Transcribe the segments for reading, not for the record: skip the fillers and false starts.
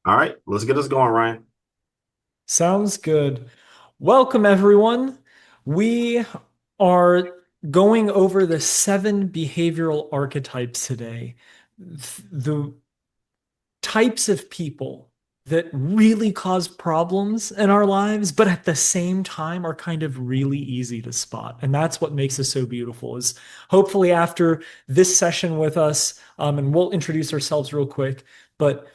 All right, let's get us going, Ryan. Sounds good. Welcome, everyone. We are going over the seven behavioral archetypes today. The types of people that really cause problems in our lives, but at the same time are kind of really easy to spot. And that's what makes us so beautiful is hopefully after this session with us, and we'll introduce ourselves real quick, but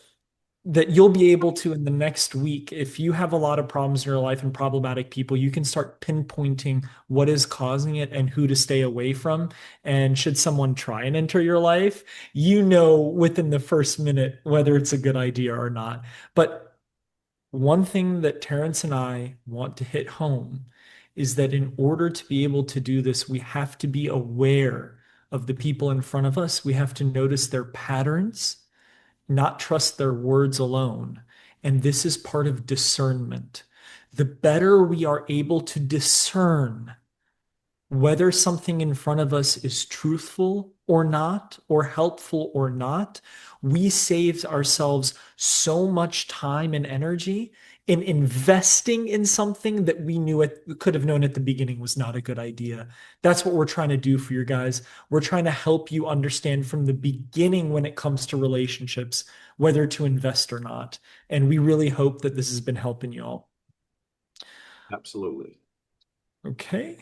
that you'll be able to in the next week, if you have a lot of problems in your life and problematic people, you can start pinpointing what is causing it and who to stay away from. And should someone try and enter your life, you know within the first minute whether it's a good idea or not. But one thing that Terrance and I want to hit home is that in order to be able to do this, we have to be aware of the people in front of us. We have to notice their patterns, not trust their words alone. And this is part of discernment. The better we are able to discern whether something in front of us is truthful or not, or helpful or not, we save ourselves so much time and energy in investing in something that we knew it could have known at the beginning was not a good idea. That's what we're trying to do for you guys. We're trying to help you understand from the beginning when it comes to relationships, whether to invest or not. And we really hope that this has been helping you all. Absolutely. Okay.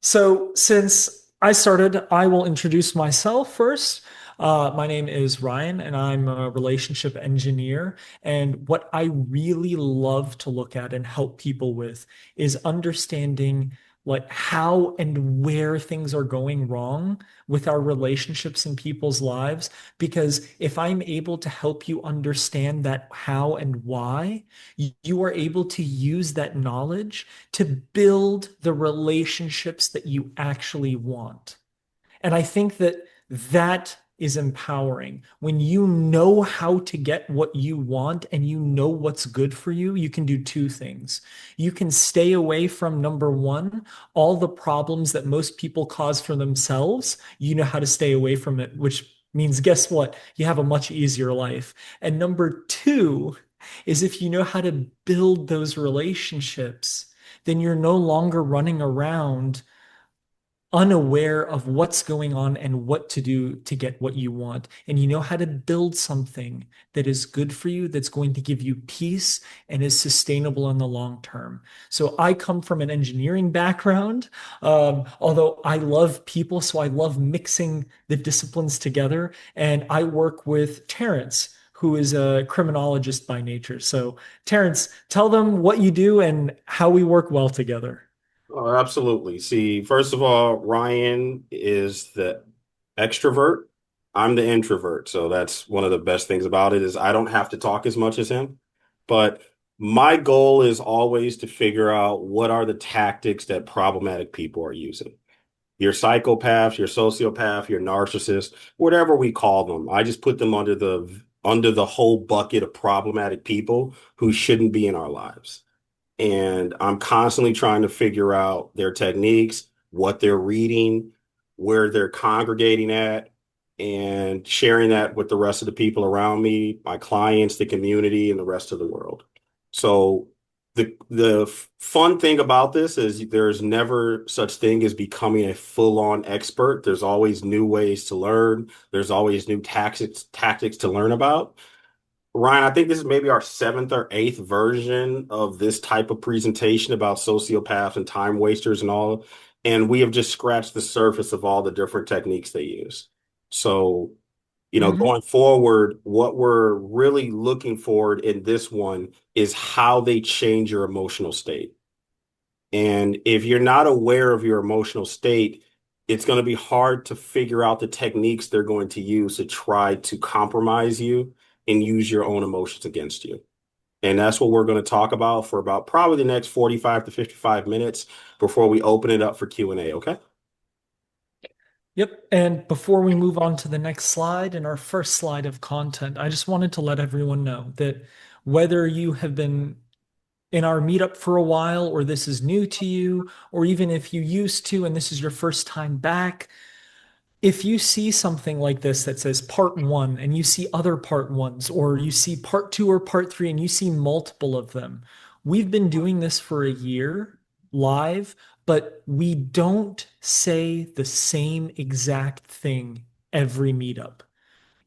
So, since I started, I will introduce myself first. My name is Ryan, and I'm a relationship engineer. And what I really love to look at and help people with is understanding like how and where things are going wrong with our relationships in people's lives. Because if I'm able to help you understand that how and why, you are able to use that knowledge to build the relationships that you actually want. And I think that that is empowering. When you know how to get what you want and you know what's good for you, you can do two things. You can stay away from number one, all the problems that most people cause for themselves. You know how to stay away from it, which means guess what? You have a much easier life. And number two is if you know how to build those relationships, then you're no longer running around unaware of what's going on and what to do to get what you want. And you know how to build something that is good for you, that's going to give you peace and is sustainable in the long term. So I come from an engineering background, although I love people, so I love mixing the disciplines together. And I work with Terrance, who is a criminologist by nature. So, Terrance, tell them what you do and how we work well together. Oh, absolutely. See, first of all, Ryan is the extrovert. I'm the introvert. So that's one of the best things about it is I don't have to talk as much as him. But my goal is always to figure out what are the tactics that problematic people are using. Your psychopaths, your sociopath, your narcissist, whatever we call them. I just put them under the whole bucket of problematic people who shouldn't be in our lives. And I'm constantly trying to figure out their techniques, what they're reading, where they're congregating at, and sharing that with the rest of the people around me, my clients, the community, and the rest of the world. So the fun thing about this is there's never such thing as becoming a full-on expert. There's always new ways to learn. There's always new tactics to learn about. Ryan, I think this is maybe our seventh or eighth version of this type of presentation about sociopaths and time wasters and all. And we have just scratched the surface of all the different techniques they use. So, Mhm. going forward, what we're really looking forward in this one is how they change your emotional state. And if you're not aware of your emotional state, it's going to be hard to figure out the techniques they're going to use to try to compromise you and use your own emotions against you. And that's what we're going to talk about for about probably the next 45 to 55 minutes before we open it up for Q&A, okay? Yep. And before we move on to the next slide and our first slide of content, I just wanted to let everyone know that whether you have been in our meetup for a while, or this is new to you, or even if you used to and this is your first time back, if you see something like this that says part one and you see other part ones, or you see part two or part three and you see multiple of them, we've been doing this for a year live, but we don't say the same exact thing every meetup.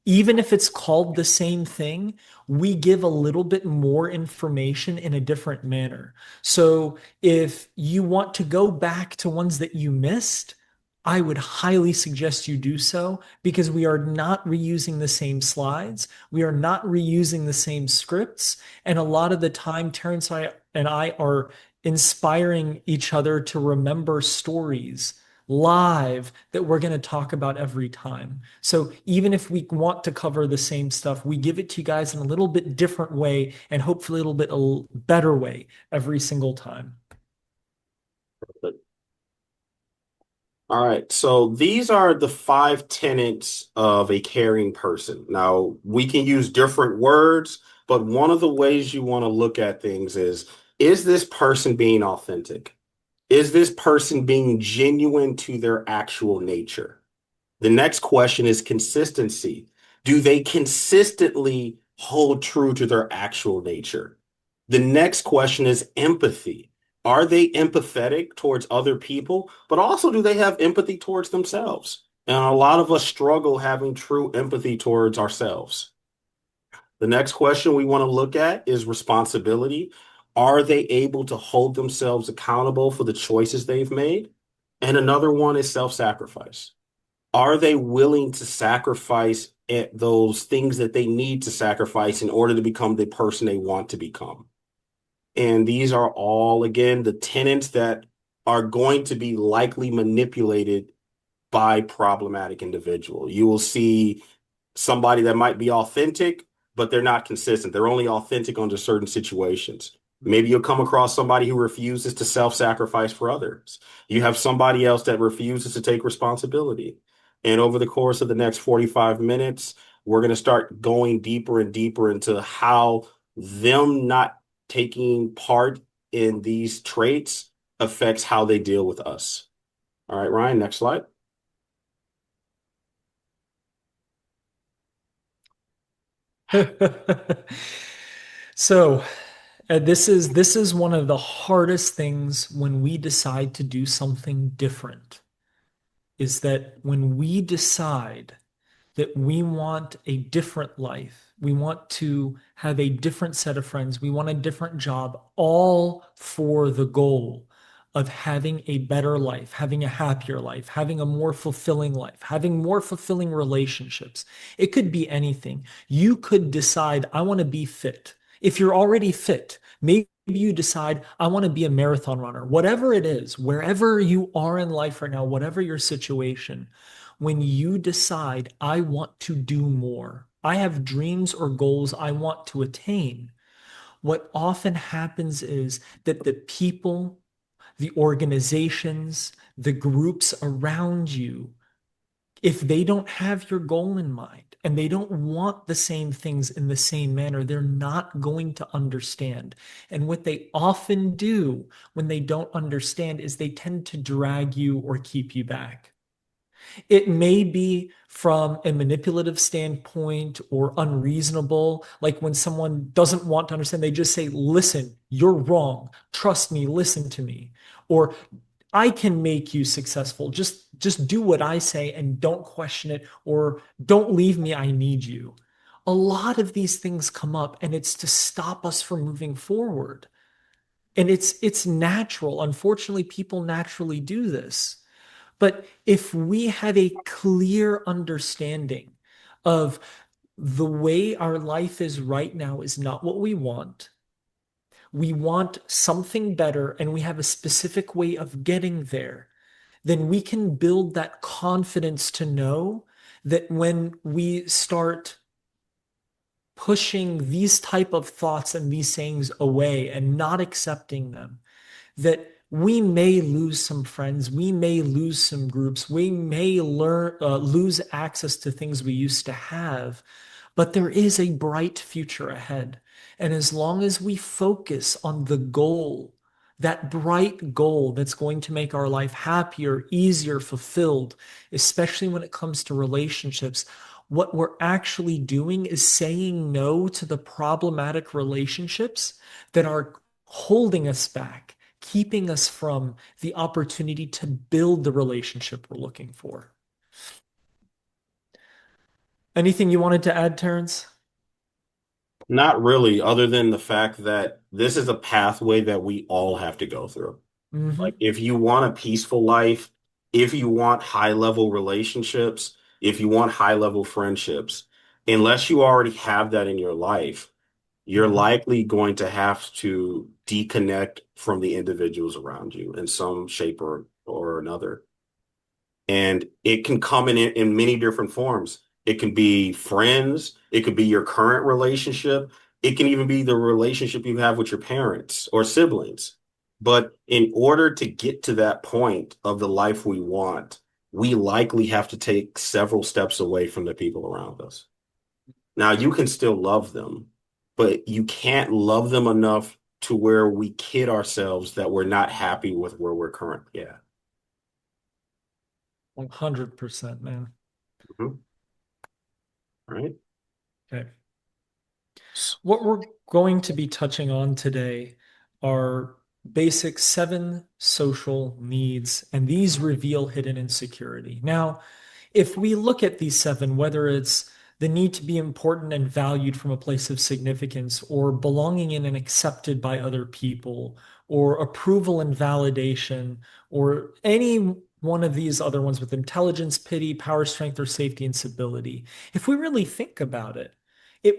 Even if it's called the same thing, we give a little bit more information in a different manner. So if you want to go back to ones that you missed, I would highly suggest you do so because we are not reusing the same slides. We are not reusing the same scripts. And a lot of the time, Terrance and I are inspiring each other to remember stories live that we're going to talk about every time. So even if we want to cover the same stuff, we give it to you guys in a little bit different way and hopefully a little bit better way every single time. All right, so these are the five tenets of a caring person. Now, we can use different words, but one of the ways you want to look at things is this person being authentic? Is this person being genuine to their actual nature? The next question is consistency. Do they consistently hold true to their actual nature? The next question is empathy. Are they empathetic towards other people, but also do they have empathy towards themselves? And a lot of us struggle having true empathy towards ourselves. The next question we want to look at is responsibility. Are they able to hold themselves accountable for the choices they've made? And another one is self-sacrifice. Are they willing to sacrifice those things that they need to sacrifice in order to become the person they want to become? And these are all, again, the tenets that are going to be likely manipulated by problematic individual. You will see somebody that might be authentic, but they're not consistent. They're only authentic under certain situations. Maybe you'll come across somebody who refuses to self-sacrifice for others. You have somebody else that refuses to take responsibility. And over the course of the next 45 minutes, we're going to start going deeper and deeper into how them not taking part in these traits affects how they deal with us. All right, Ryan, next slide. So, this is one of the hardest things when we decide to do something different, is that when we decide that we want a different life, we want to have a different set of friends, we want a different job, all for the goal of having a better life, having a happier life, having a more fulfilling life, having more fulfilling relationships. It could be anything. You could decide, I want to be fit. If you're already fit, maybe you decide, I want to be a marathon runner. Whatever it is, wherever you are in life right now, whatever your situation, when you decide, I want to do more, I have dreams or goals I want to attain, what often happens is that the people, the organizations, the groups around you, if they don't have your goal in mind and they don't want the same things in the same manner, they're not going to understand. And what they often do when they don't understand is they tend to drag you or keep you back. It may be from a manipulative standpoint or unreasonable. Like when someone doesn't want to understand, they just say, listen, you're wrong. Trust me, listen to me. Or I can make you successful. Just do what I say and don't question it, or don't leave me. I need you. A lot of these things come up and it's to stop us from moving forward. And it's natural. Unfortunately, people naturally do this. But if we have a clear understanding of the way our life is right now is not what we want something better, and we have a specific way of getting there, then we can build that confidence to know that when we start pushing these type of thoughts and these sayings away and not accepting them, that we may lose some friends, we may lose some groups, we may lose access to things we used to have, but there is a bright future ahead. And as long as we focus on the goal that bright goal that's going to make our life happier, easier, fulfilled, especially when it comes to relationships. What we're actually doing is saying no to the problematic relationships that are holding us back, keeping us from the opportunity to build the relationship we're looking for. Anything you wanted to add, Terrence? Not really, other than the fact that this is a pathway that we all have to go through. Like, Hmm. if you want a peaceful life, if you want high level relationships, if you want high level friendships, unless you already have that in your life, you're Hmm. likely going to have to deconnect from the individuals around you in some shape or another. And it can come in many different forms. It can be friends, it could be your current relationship, it can even be the relationship you have with your parents or siblings. But in order to get to that point of the life we want, we likely have to take several steps away from the people around us. Now, you can still love them, but you can't love them enough to where we kid ourselves that we're not happy with where we're currently at. 100%, man. Mhm. Right? Okay. What we're going to be touching on today are basic 7 social needs, and these reveal hidden insecurity. Now, if we look at these 7, whether it's the need to be important and valued from a place of significance, or belonging in and accepted by other people, or approval and validation, or any one of these other ones with intelligence, pity, power, strength, or safety and stability, if we really think about it,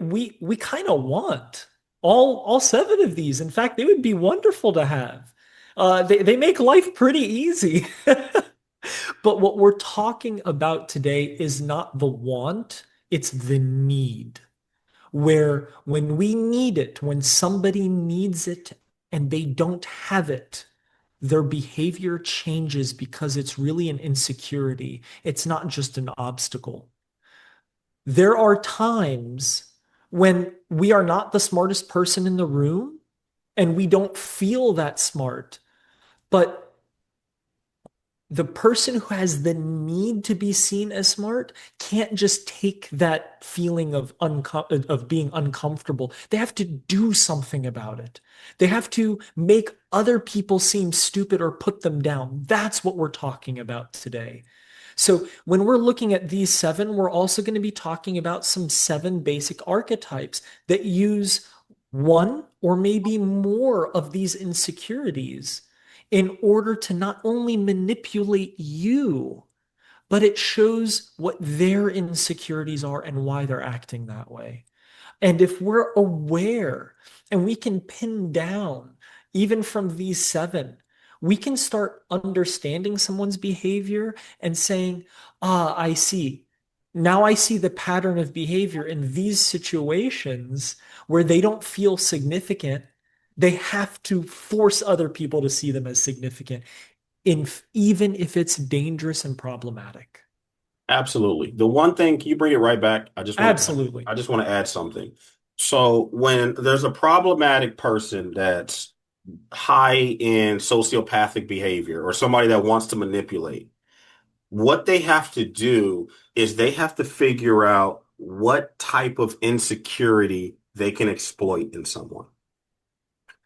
we kind of want all 7 of these. In fact, they would be wonderful to have. They make life pretty easy. But what we're talking about today is not the want, it's the need. Where when we need it, when somebody needs it and they don't have it, their behavior changes because it's really an insecurity. It's not just an obstacle. There are times when we are not the smartest person in the room and we don't feel that smart, but the person who has the need to be seen as smart can't just take that feeling of being uncomfortable. They have to do something about it. They have to make other people seem stupid or put them down. That's what we're talking about today. So when we're looking at these 7, we're also going to be talking about some 7 basic archetypes that use one or maybe more of these insecurities in order to not only manipulate you, but it shows what their insecurities are and why they're acting that way. And if we're aware and we can pin down, even from these 7, we can start understanding someone's behavior and saying, ah, I see. Now I see the pattern of behavior in these situations where they don't feel significant. They have to force other people to see them as significant, even if it's dangerous and problematic. Absolutely. The one thing, can you bring it right back? Absolutely. I just want to add something. So when there's a problematic person that's high in sociopathic behavior or somebody that wants to manipulate, what they have to do is they have to figure out what type of insecurity they can exploit in someone.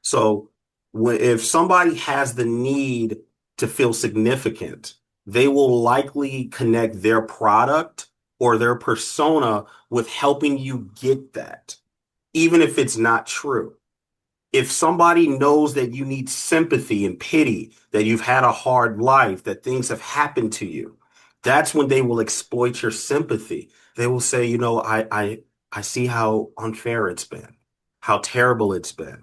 So if somebody has the need to feel significant, they will likely connect their product or their persona with helping you get that, even if it's not true. If somebody knows that you need sympathy and pity, that you've had a hard life, that things have happened to you, that's when they will exploit your sympathy. They will say, I see how unfair it's been, how terrible it's been.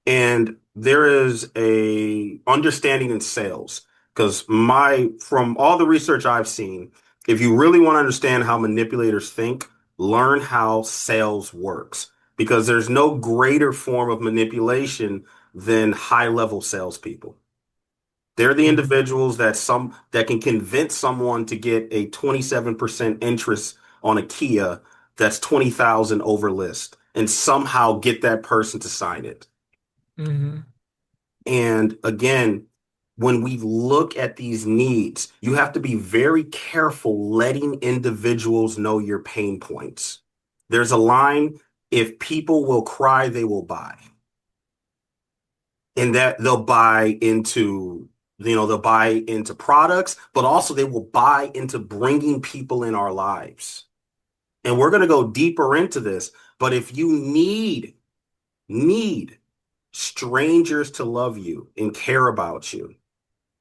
And there is a understanding in sales because from all the research I've seen, if you really want to understand how manipulators think, learn how sales works because there's no greater form of manipulation than high level salespeople. They're the Mhm. individuals that can convince someone to get a 27% interest on a Kia that's 20,000 over list and somehow get that person to sign it. Mhm. And again, when we look at these needs, you have to be very careful letting individuals know your pain points. There's a line, if people will cry, they will buy. And that they'll buy into, they'll buy into products, but also they will buy into bringing people in our lives. And we're going to go deeper into this. But if you need strangers to love you and care about you,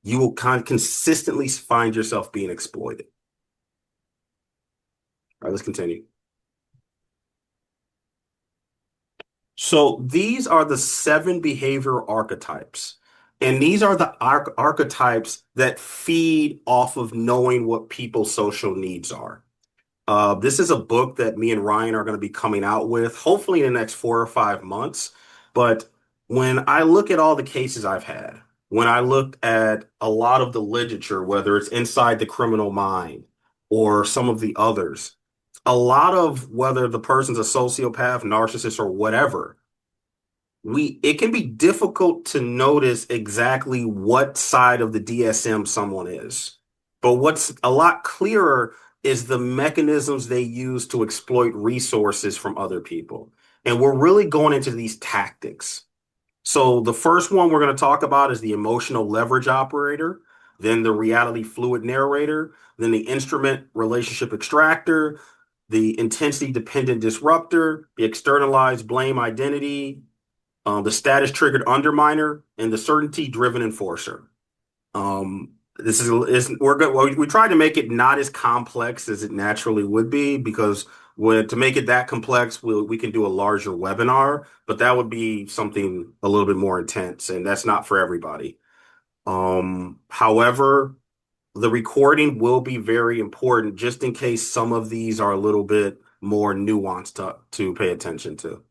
you will consistently find yourself being exploited. All right, let's continue. So these are the seven behavioral archetypes. And these are the archetypes that feed off of knowing what people's social needs are. This is a book that me and Ryan are going to be coming out with, hopefully in the next 4 or 5 months. But when I look at all the cases I've had, when I looked at a lot of the literature, whether it's Inside the Criminal Mind or some of the others, a lot of whether the person's a sociopath, narcissist, or whatever, it can be difficult to notice exactly what side of the DSM someone is. But what's a lot clearer is the mechanisms they use to exploit resources from other people. And we're really going into these tactics. So the first one we're going to talk about is the emotional leverage operator, then the reality fluid narrator, then the instrument relationship extractor, the intensity dependent disruptor, the externalized blame identity, the status triggered underminer, and the certainty driven enforcer. This is we're good. Well, we tried to make it not as complex as it naturally would be because to make it that complex, we can do a larger webinar, but that would be something a little bit more intense, and that's not for everybody. However, the recording will be very important just in case some of these are a little bit more nuanced to pay attention to.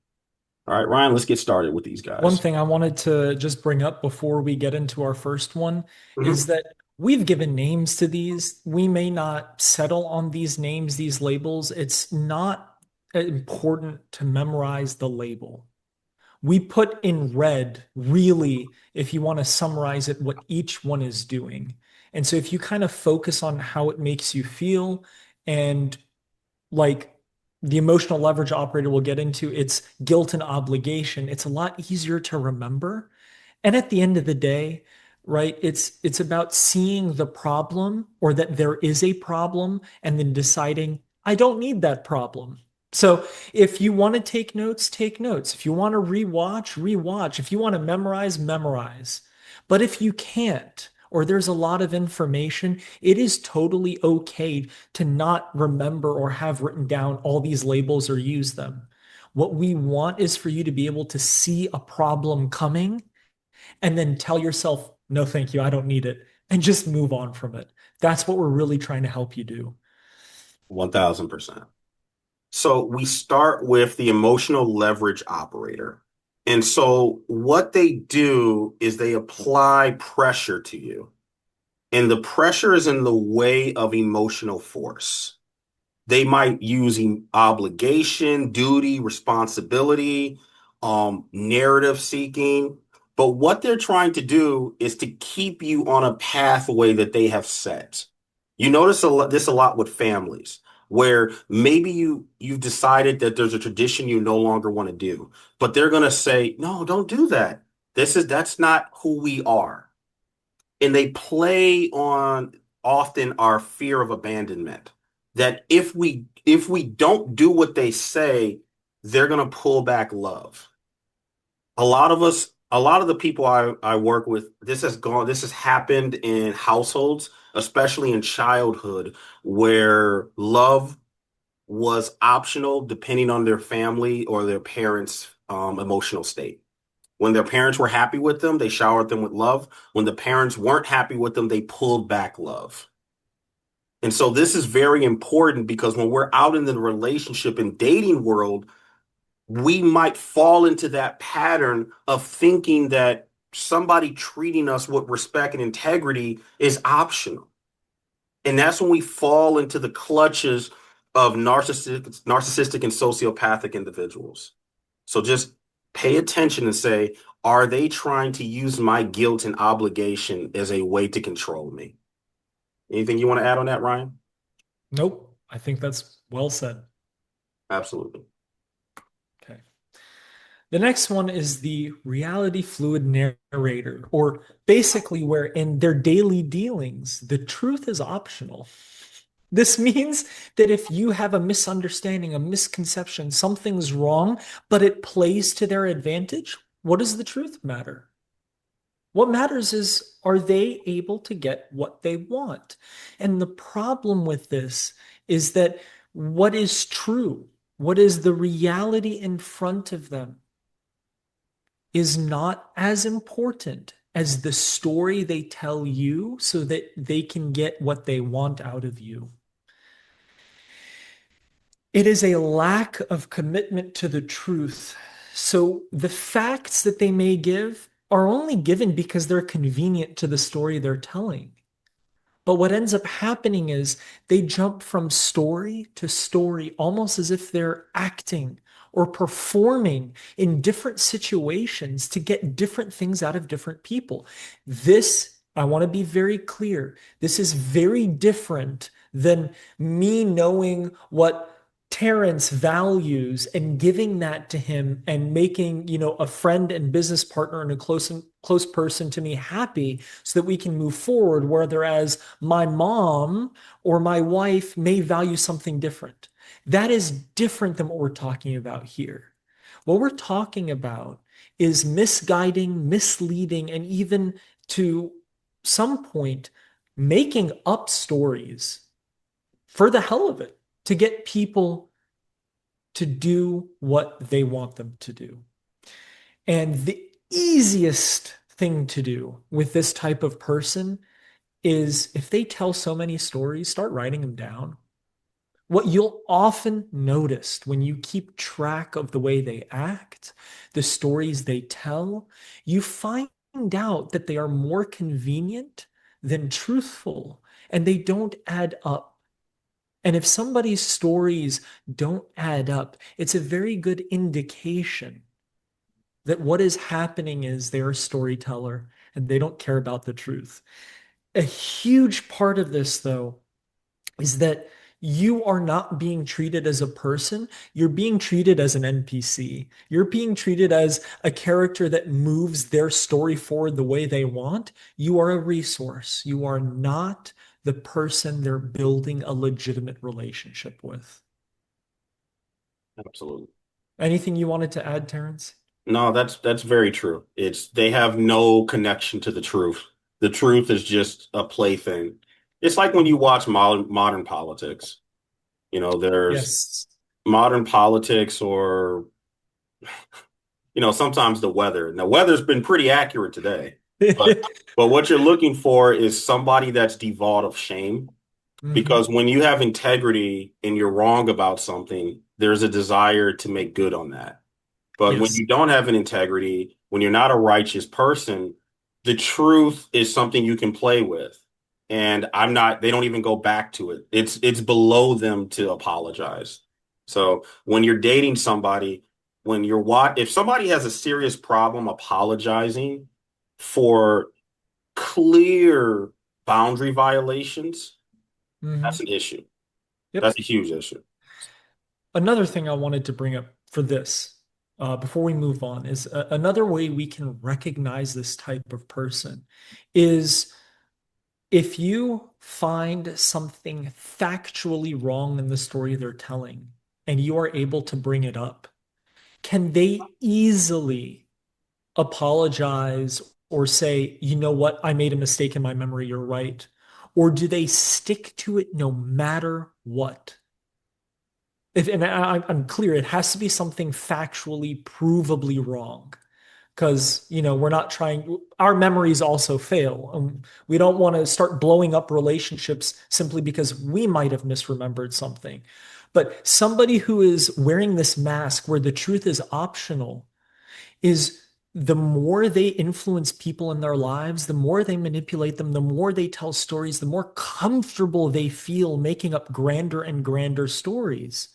All right, Ryan, let's get started with these One guys. thing I wanted to just bring up before we get into our first one is Mhm. that we've given names to these. We may not settle on these names, these labels. It's not important to memorize the label. We put in red, really, if you want to summarize it, what each one is doing. And so if you kind of focus on how it makes you feel and like the emotional leverage operator will get into, it's guilt and obligation, it's a lot easier to remember. And at the end of the day, right, it's about seeing the problem or that there is a problem and then deciding, I don't need that problem. So if you want to take notes, take notes. If you want to rewatch, rewatch. If you want to memorize, memorize. But if you can't, or there's a lot of information, it is totally okay to not remember or have written down all these labels or use them. What we want is for you to be able to see a problem coming and then tell yourself, no, thank you, I don't need it, and just move on from it. That's what we're really trying to help you do. 1000%. So we start with the emotional leverage operator. And so what they do is they apply pressure to you. And the pressure is in the way of emotional force. They might use obligation, duty, responsibility, narrative seeking. But what they're trying to do is to keep you on a pathway that they have set. You notice this a lot with families, where maybe you've decided that there's a tradition you no longer want to do, but they're going to say, "No, don't do that. That's not who we are." And they play on often our fear of abandonment, that if we don't do what they say, they're going to pull back love. A lot of the people I work with, this has happened in households, especially in childhood, where love was optional depending on their family or their parents' emotional state. When their parents were happy with them, they showered them with love. When the parents weren't happy with them, they pulled back love. And so this is very important because when we're out in the relationship and dating world, we might fall into that pattern of thinking that somebody treating us with respect and integrity is optional. And that's when we fall into the clutches of narcissistic and sociopathic individuals. So just Pay attention and say, are they trying to use my guilt and obligation as a way to control me? Anything you want to add on that, Ryan? Nope. I think that's well said. Absolutely. Okay. The next one is the reality fluid narrator, or basically where in their daily dealings, the truth is optional. This means that if you have a misunderstanding, a misconception, something's wrong, but it plays to their advantage, what does the truth matter? What matters is, are they able to get what they want? And the problem with this is that what is true, what is the reality in front of them, is not as important as the story they tell you so that they can get what they want out of you. It is a lack of commitment to the truth. So the facts that they may give are only given because they're convenient to the story they're telling. But what ends up happening is they jump from story to story, almost as if they're acting or performing in different situations to get different things out of different people. This, I want to be very clear, this is very different than me knowing what Terrance values and giving that to him and making, a friend and business partner and a close person to me happy so that we can move forward. Whereas my mom or my wife may value something different. That is different than what we're talking about here. What we're talking about is misguiding, misleading, and even to some point, making up stories for the hell of it to get people to do what they want them to do. And the easiest thing to do with this type of person is if they tell so many stories, start writing them down. What you'll often notice when you keep track of the way they act, the stories they tell, you find out that they are more convenient than truthful and they don't add up. And if somebody's stories don't add up, it's a very good indication that what is happening is they're a storyteller and they don't care about the truth. A huge part of this, though, is that you are not being treated as a person. You're being treated as an NPC. You're being treated as a character that moves their story forward the way they want. You are a resource. You are not the person they're building a legitimate relationship with. Absolutely. Anything you wanted to add, Terrence? No, that's very true. It's they have no connection to the truth. The truth is just a plaything. It's like when you watch modern politics. There's Yes. modern politics or sometimes the weather. And the weather's been pretty accurate today. But but what you're looking for is somebody that's devoid of shame. Hmm. Because when you have integrity and you're wrong about something, there's a desire to make good on that. But when Yes. you don't have an integrity, when you're not a righteous person, the truth is something you can play with. And they don't even go back to it. It's below them to apologize. So when you're dating somebody, if somebody has a serious problem apologizing for clear boundary violations, that's Hmm. an issue. That's Yep. a huge issue. Another thing I wanted to bring up for this, before we move on, is another way we can recognize this type of person is if you find something factually wrong in the story they're telling and you are able to bring it up, can they easily apologize or say, you know what, I made a mistake in my memory, you're right? Or do they stick to it no matter what? And I'm clear, it has to be something factually, provably wrong. Because, we're not trying, our memories also fail. We don't want to start blowing up relationships simply because we might have misremembered something. But somebody who is wearing this mask where the truth is optional is the more they influence people in their lives, the more they manipulate them, the more they tell stories, the more comfortable they feel making up grander and grander stories.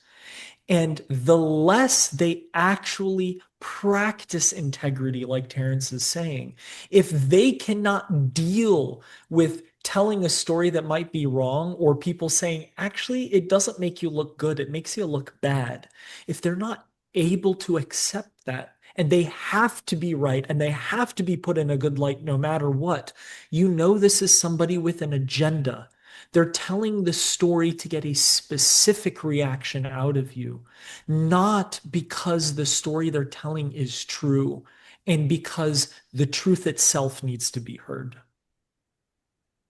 And the less they actually practice integrity, like Terrance is saying, if they cannot deal with telling a story that might be wrong, or people saying, actually, it doesn't make you look good, it makes you look bad. If they're not able to accept that, and they have to be right, and they have to be put in a good light no matter what, you know this is somebody with an agenda. They're telling the story to get a specific reaction out of you, not because the story they're telling is true and because the truth itself needs to be heard.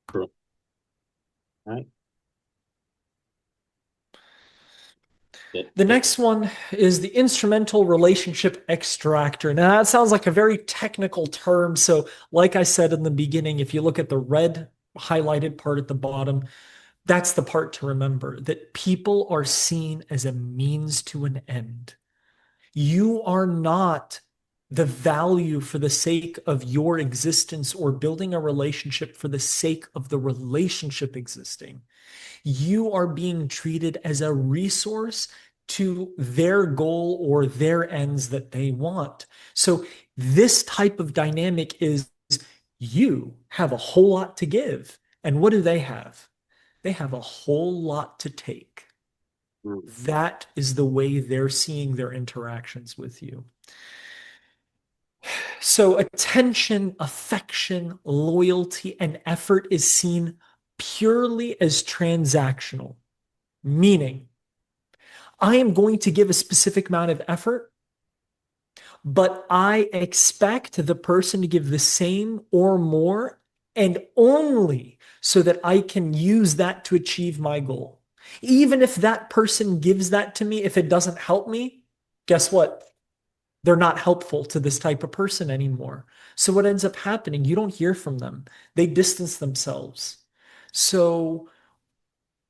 True. Right. The next one is the instrumental relationship extractor. Now, that sounds like a very technical term. So, like I said in the beginning, if you look at the red highlighted part at the bottom, that's the part to remember that people are seen as a means to an end. You are not the value for the sake of your existence or building a relationship for the sake of the relationship existing. You are being treated as a resource to their goal or their ends that they want. So, this type of dynamic is you have a whole lot to give. And what do they have? They have a whole lot to take. Mm. That is the way they're seeing their interactions with you. So, attention, affection, loyalty, and effort is seen purely as transactional, meaning I am going to give a specific amount of effort, but I expect the person to give the same or more, and only so that I can use that to achieve my goal. Even if that person gives that to me, if it doesn't help me, guess what? They're not helpful to this type of person anymore. So what ends up happening, you don't hear from them. They distance themselves. So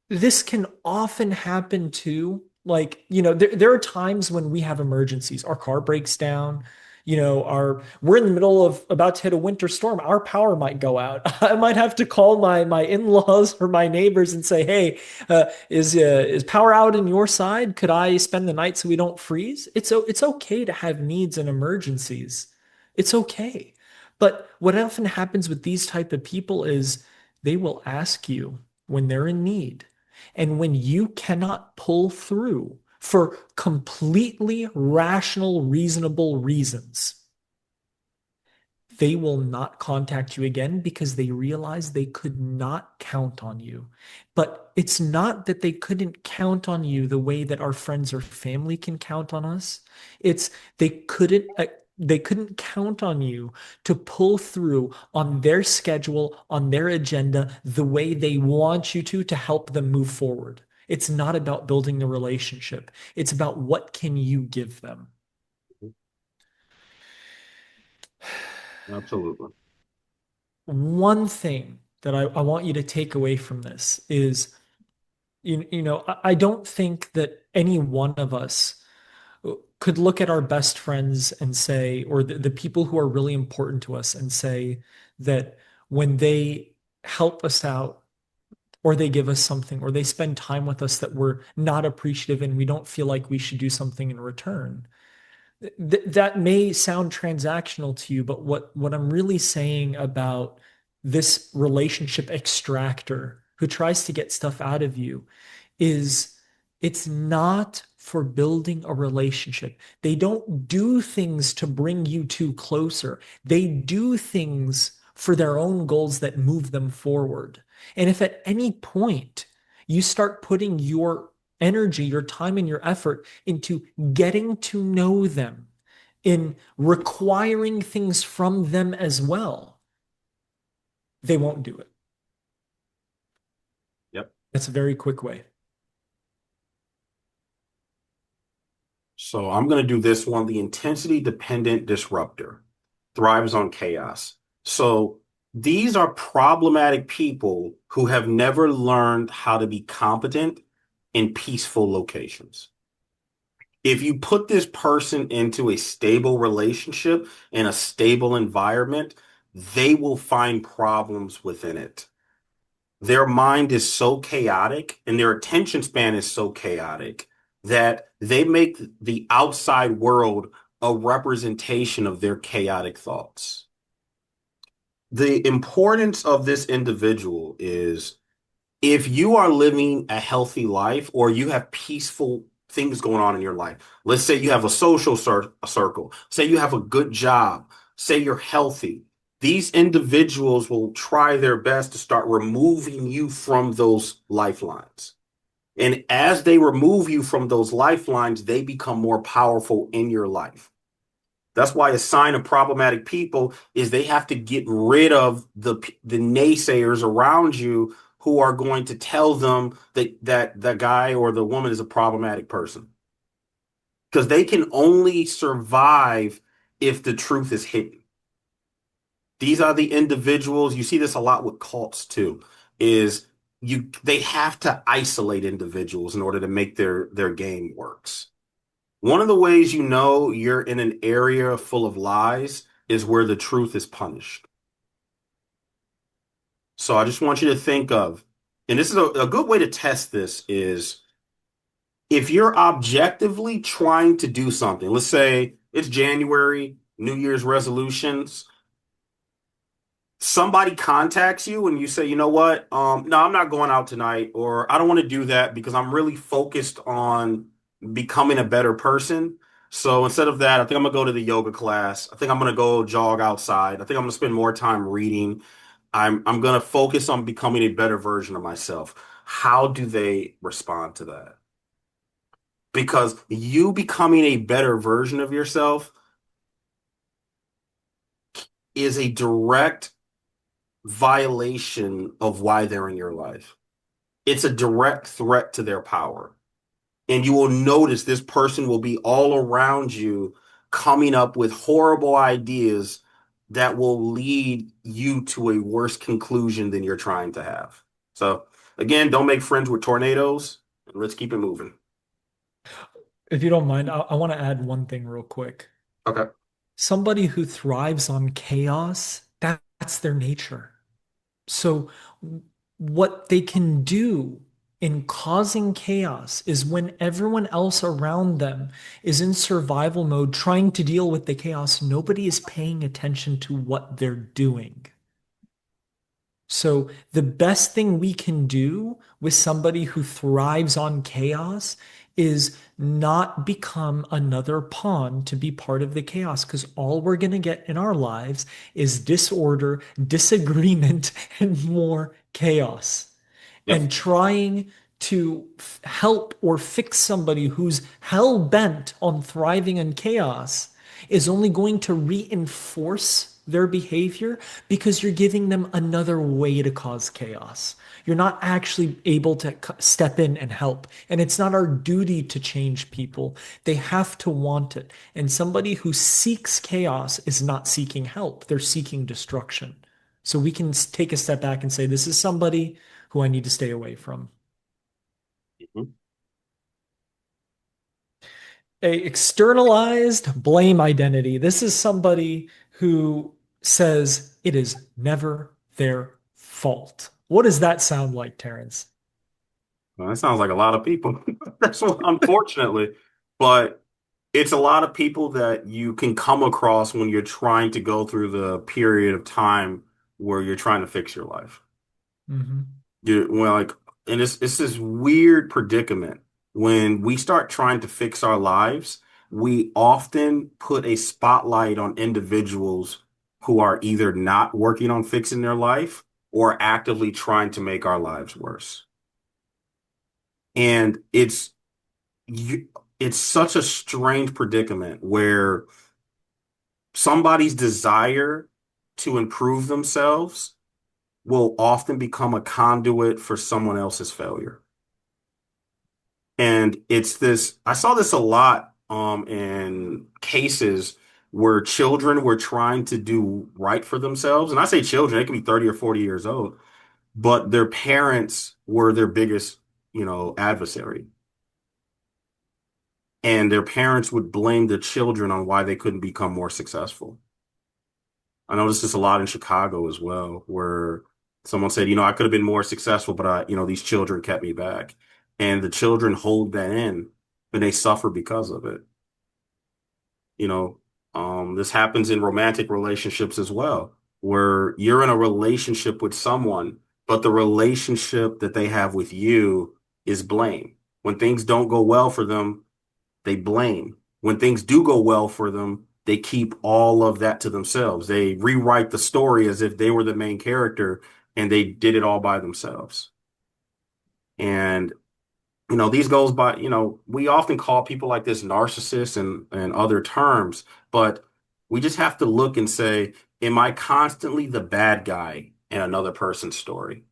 this can often happen too. Like, there are times when we have emergencies. Our car breaks down, we're in the middle of about to hit a winter storm. Our power might go out. I might have to call my in-laws or my neighbors and say, "Hey, is power out in your side? Could I spend the night so we don't freeze?" It's okay to have needs and emergencies. It's okay. But what often happens with these type of people is they will ask you when they're in need. And when you cannot pull through for completely rational, reasonable reasons, they will not contact you again because they realize they could not count on you. But it's not that they couldn't count on you the way that our friends or family can count on us. It's they couldn't they couldn't count on you to pull through on their schedule, on their agenda, the way they want you to help them move forward. It's not about building the relationship. It's about what can you give them. Absolutely. One thing that I want you to take away from this is, I don't think that any one of us could look at our best friends and say, or the people who are really important to us and say that when they help us out, or they give us something, or they spend time with us that we're not appreciative and we don't feel like we should do something in return. That may sound transactional to you, but what I'm really saying about this relationship extractor who tries to get stuff out of you is it's not for building a relationship. They don't do things to bring you two closer. They do things for their own goals that move them forward. And if at any point you start putting your energy, your time, and your effort into getting to know them, in requiring things from them as well, they won't do it. Yep. That's a very quick way. So I'm going to do this one. The intensity dependent disruptor thrives on chaos. So these are problematic people who have never learned how to be competent in peaceful locations. If you put this person into a stable relationship in a stable environment, they will find problems within it. Their mind is so chaotic and their attention span is so chaotic that they make the outside world a representation of their chaotic thoughts. The importance of this individual is if you are living a healthy life or you have peaceful things going on in your life, let's say you have a social circle, say you have a good job, say you're healthy, these individuals will try their best to start removing you from those lifelines. And as they remove you from those lifelines, they become more powerful in your life. That's why a sign of problematic people is they have to get rid of the naysayers around you who are going to tell them that the guy or the woman is a problematic person. Because they can only survive if the truth is hidden. These are the individuals, you see this a lot with cults too, is they have to isolate individuals in order to make their game works. One of the ways you know you're in an area full of lies is where the truth is punished. So I just want you to think of, and this is a good way to test this is if you're objectively trying to do something, let's say it's January, New Year's resolutions, somebody contacts you and you say, you know what, no, I'm not going out tonight, or I don't want to do that because I'm really focused on becoming a better person. So instead of that, I think I'm gonna go to the yoga class. I think I'm gonna go jog outside. I think I'm gonna spend more time reading. I'm gonna focus on becoming a better version of myself. How do they respond to that? Because you becoming a better version of yourself is a direct violation of why they're in your life. It's a direct threat to their power. And you will notice this person will be all around you coming up with horrible ideas that will lead you to a worse conclusion than you're trying to have. So, again, don't make friends with tornadoes. Let's keep it moving. If you don't mind, I want to add one thing real quick. Okay. Somebody who thrives on chaos, that's their nature. So, what they can do in causing chaos is when everyone else around them is in survival mode trying to deal with the chaos, nobody is paying attention to what they're doing. So, the best thing we can do with somebody who thrives on chaos is not become another pawn to be part of the chaos, because all we're going to get in our lives is disorder, disagreement, and more chaos. Yep. And trying to help or fix somebody who's hell bent on thriving in chaos is only going to reinforce their behavior because you're giving them another way to cause chaos. You're not actually able to step in and help. And it's not our duty to change people. They have to want it. And somebody who seeks chaos is not seeking help, they're seeking destruction. So we can take a step back and say, this is somebody who I need to stay away from. Mhm. A externalized blame identity. This is somebody who says it is never their fault. What does that sound like, Terrance? Well, that sounds like a lot of people. That's what, unfortunately, but it's a lot of people that you can come across when you're trying to go through the period of time where you're trying to fix your life. Hmm. Well, like, and it's this weird predicament. When we start trying to fix our lives, we often put a spotlight on individuals who are either not working on fixing their life or actively trying to make our lives worse. And you, it's such a strange predicament where somebody's desire to improve themselves will often become a conduit for someone else's failure. And it's this, I saw this a lot in cases where children were trying to do right for themselves. And I say children, they can be 30 or 40 years old, but their parents were their biggest, adversary. And their parents would blame the children on why they couldn't become more successful. I noticed this a lot in Chicago as well, where someone said, I could have been more successful, but these children kept me back. And the children hold that in and they suffer because of it. You know, this happens in romantic relationships as well, where you're in a relationship with someone, but the relationship that they have with you is blame. When things don't go well for them, they blame. When things do go well for them, they keep all of that to themselves. They rewrite the story as if they were the main character and they did it all by themselves. And these goes by, we often call people like this narcissists and other terms, but we just have to look and say, am I constantly the bad guy in another person's story?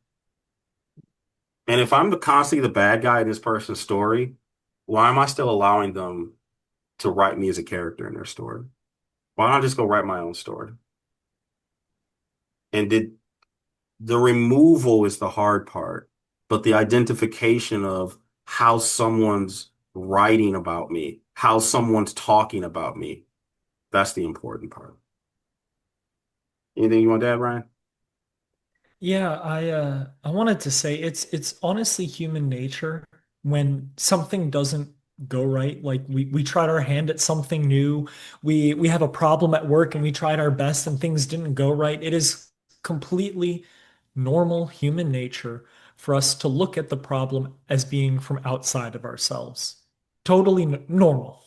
And if I'm constantly the bad guy in this person's story, why am I still allowing them to write me as a character in their story? Why don't I just go write my own story? And did the removal is the hard part, but the identification of how someone's writing about me, how someone's talking about me, that's the important part. Anything you want to add, Ryan? Yeah, I wanted to say it's honestly human nature when something doesn't go right. Like we tried our hand at something new. We have a problem at work and we tried our best and things didn't go right. It is completely normal human nature for us to look at the problem as being from outside of ourselves. Totally normal.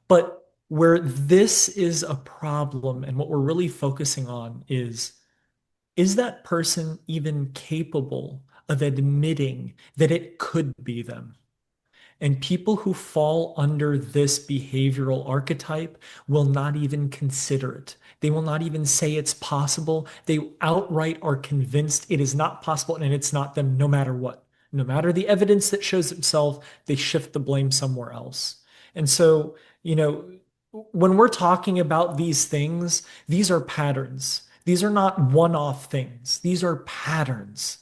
But where this is a problem and what we're really focusing on is that person even capable of admitting that it could be them? And people who fall under this behavioral archetype will not even consider it. They will not even say it's possible. They outright are convinced it is not possible and it's not them no matter what. No matter the evidence that shows itself, they shift the blame somewhere else. And so, when we're talking about these things, these are patterns. These are not one-off things. These are patterns.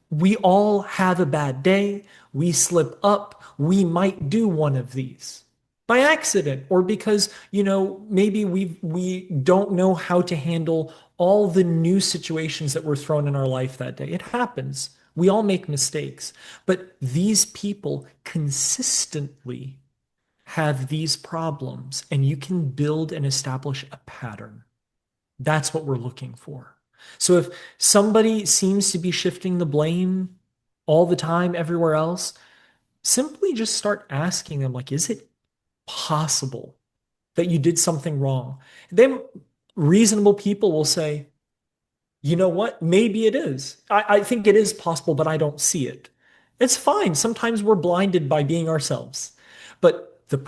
We all have a bad day. We slip up. We might do one of these by accident or because, maybe we don't know how to handle all the new situations that were thrown in our life that day. It happens. We all make mistakes. But these people consistently have these problems, and you can build and establish a pattern. That's what we're looking for. So if somebody seems to be shifting the blame all the time everywhere else, simply just start asking them, like, is it possible that you did something wrong? Then reasonable people will say, you know what? Maybe it is. I think it is possible, but I don't see it. It's fine. Sometimes we're blinded by being ourselves. But the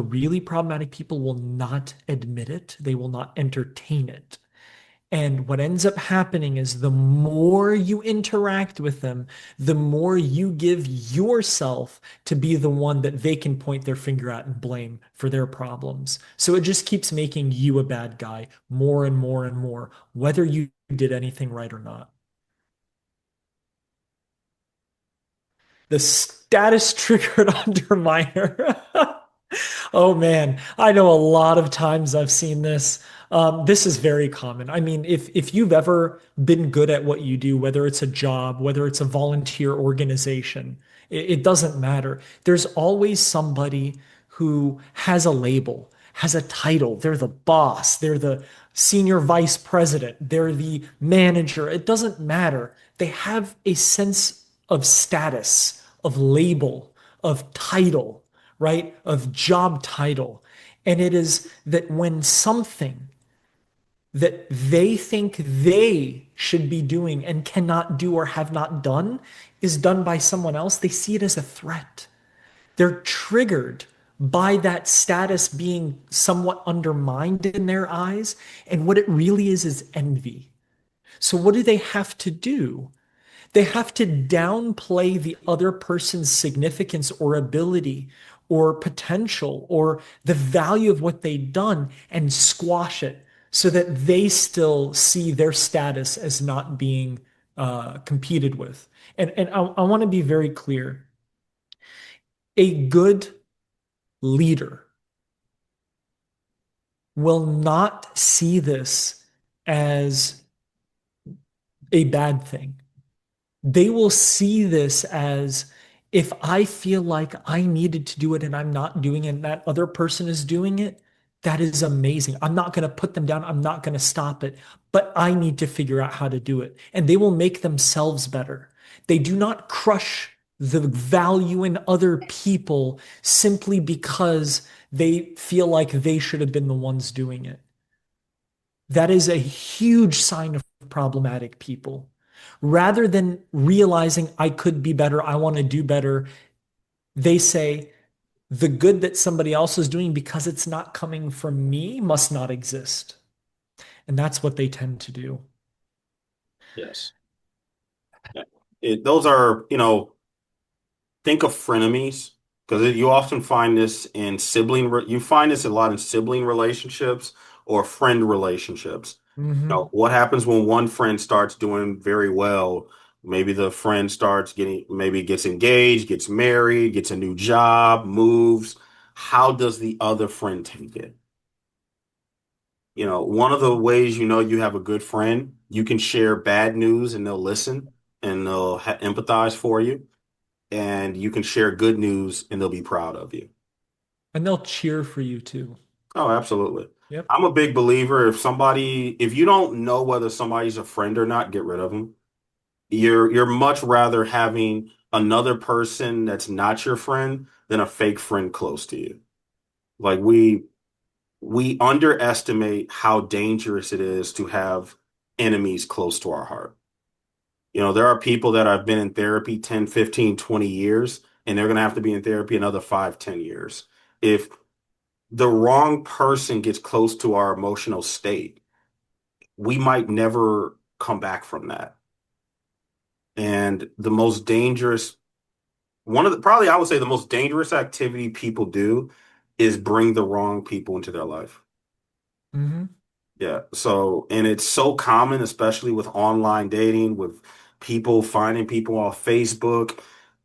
really problematic people will not admit it. They will not entertain it. And what ends up happening is the more you interact with them, the more you give yourself to be the one that they can point their finger at and blame for their problems. So it just keeps making you a bad guy more and more and more, whether you did anything right or not. The status triggered underminer. Oh man, I know a lot of times I've seen this. This is very common. I mean, if you've ever been good at what you do, whether it's a job, whether it's a volunteer organization, it doesn't matter. There's always somebody who has a label, has a title. They're the boss, they're the senior vice president, they're the manager. It doesn't matter. They have a sense of status, of label, of title, right? Of job title. And it is that when something that they think they should be doing and cannot do or have not done is done by someone else, they see it as a threat. They're triggered by that status being somewhat undermined in their eyes. And what it really is envy. So, what do they have to do? They have to downplay the other person's significance or ability or potential or the value of what they've done and squash it so that they still see their status as not being competed with. And I want to be very clear. A good leader will not see this as a bad thing. They will see this as If I feel like I needed to do it and I'm not doing it and that other person is doing it, that is amazing. I'm not going to put them down. I'm not going to stop it, but I need to figure out how to do it. And they will make themselves better. They do not crush the value in other people simply because they feel like they should have been the ones doing it. That is a huge sign of problematic people. Rather than realizing I could be better, I want to do better, they say the good that somebody else is doing because it's not coming from me must not exist. And that's what they tend to do. Yes. Yeah. Those are, think of frenemies because you often find this in you find this a lot in sibling relationships or friend relationships. Hmm. What happens when one friend starts doing very well? Maybe the friend starts maybe gets engaged, gets married, gets a new job, moves. How does the other friend take it? One of the ways you have a good friend, you can share bad news and they'll listen and they'll empathize for you, and you can share good news and they'll be proud of you. And they'll cheer for you too. Oh, absolutely. Yep. I'm a big believer if you don't know whether somebody's a friend or not, get rid of them. You're much rather having another person that's not your friend than a fake friend close to you. Like we underestimate how dangerous it is to have enemies close to our heart. There are people that have been in therapy 10, 15, 20 years, and they're going to have to be in therapy another 5, 10 years. If the wrong person gets close to our emotional state, we might never come back from that. And the most dangerous, probably I would say the most dangerous activity people do is bring the wrong people into their life. Hmm. Yeah. So, and it's so common, especially with online dating, with people finding people off Facebook,